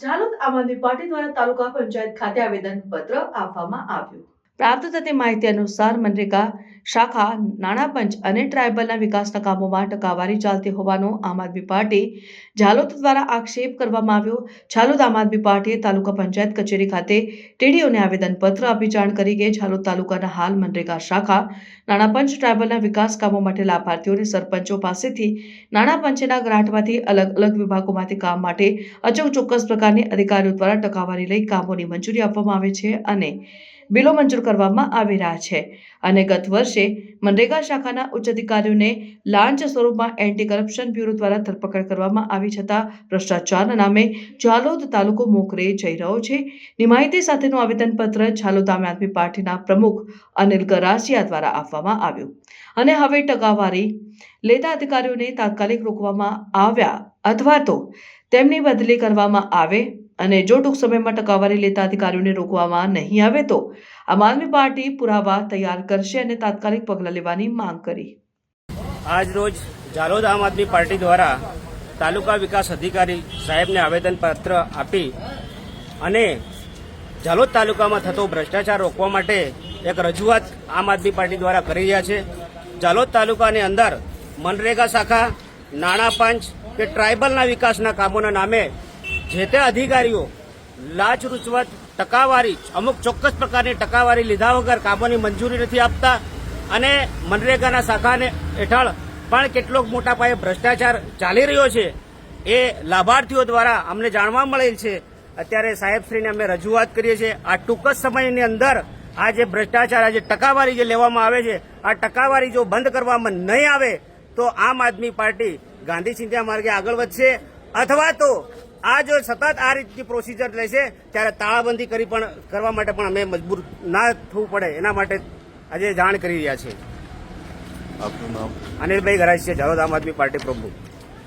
ઝાલોદ આમ આદમી પાર્ટી દ્વારા તાલુકા પંચાયત ખાતે આવેદનપત્ર આપવામાં આવ્યું। પ્રાપ્ત થતી માહિતી અનુસાર મનરેગા શાખા નાણાં પંચ અને ટ્રાયબલના વિકાસના કામોમાં ટકાવારી ચાલતી હોવાનો આમ આદમી પાર્ટી ઝાલોદ દ્વારા આક્ષેપ કરવામાં આવ્યો। ઝાલોદ આમ આદમી પાર્ટીએ તાલુકા પંચાયત કચેરી ખાતે ટીડીઓને આવેદનપત્ર આપી જાણ કરી કે ઝાલોદ તાલુકાના હાલ મનરેગા શાખા નાણાં પંચ ટ્રાયબલના વિકાસ કામો માટે લાભાર્થીઓ અને સરપંચો પાસેથી નાણાં પંચના ગ્રાન્ટમાંથી અલગ અલગ વિભાગોમાંથી કામ માટે ચોક્કસ પ્રકારની અધિકારીઓ દ્વારા ટકાવારી લઈ કામોની મંજૂરી આપવામાં આવે છે અને બિલો મંજૂર કરવામાં આવી રહ્યા છે અને ગત વર્ષે મનરેગા શાખાના ઉચ્ચ અધિકારીઓને લાંચ સ્વરૂપમાં એન્ટી કરપ્શન બ્યુરો દ્વારા ધરપકડ કરવામાં આવી છતાં ભ્રષ્ટાચારના નામે ઝાલોદ તાલુકો મોખરે જઈ રહ્યો છે। ની માહિતી સાથેનું આવેદનપત્ર ઝાલોદ આમ આદમી પાર્ટીના પ્રમુખ અનિલ ગરાસિયા દ્વારા આપવામાં આવ્યું અને હવે ટકાવારી લેતા અધિકારીઓને તાત્કાલિક રોકવામાં આવ્યા અથવા તો તેમની બદલી કરવામાં આવે અને જો ટૂંક સમયમાં ટકાવારી લેતા અધિકારીઓને રોકવામાં નહીં આવે તો આમ આદમી પાર્ટી પુરાવા તૈયાર કરશે અને તાત્કાલિક પગલાં લેવાની માંગ કરી। આજ રોજ ઝાલોદ આમ આદમી પાર્ટી દ્વારા તાલુકા વિકાસ અધિકારી સાહેબને આવેદનપત્ર આપી અને ઝાલોદ તાલુકામાં થતો ભ્રષ્ટાચાર રોકવા માટે એક રજૂઆત આમ આદમી પાર્ટી દ્વારા કરી રહ્યા છે। ઝાલોદ તાલુકાની અંદર મનરેગા શાખા નાણાં પંચ કે ટ્રાયબલના વિકાસના કામોના નામે જે તે અધિકારીઓ લાંચ રૂશ્વત ટકાવારી અમુક ચોક્કસ પ્રકારની ટકાવારી લીધા વગર કામોની મંજૂરી નથી આપતા અને મનરેગાના શાખાને હેઠળ પણ કેટલોક મોટા પાયે ભ્રષ્ટાચાર ચાલી રહ્યો છે એ લાભાર્થીઓ દ્વારા અમને જાણવા મળેલ છે। અત્યારે સાહેબશ્રીને અમે રજૂઆત કરીએ છીએ આ ટૂંક જ સમયની અંદર આ જે ભ્રષ્ટાચાર આ જે ટકાવારી જે લેવામાં આવે છે આ ટકાવારી જો બંધ કરવામાં નહીં આવે તો આમ આદમી પાર્ટી ગાંધી ચિંધ્યા માર્ગે આગળ વધશે અથવા તો આ જો સતત આ રીતની પ્રોસિજર લેશે ત્યારે તાળાબંધી કરવા માટે પણ અમે મજબૂર ના થવું પડે એના માટે આજે જાણ કરી રહ્યા છે। આપનું નામ? અનિલભાઈ ગરાસિયા, ઝાલોદ આમ આદમી પાર્ટી પ્રમુખ।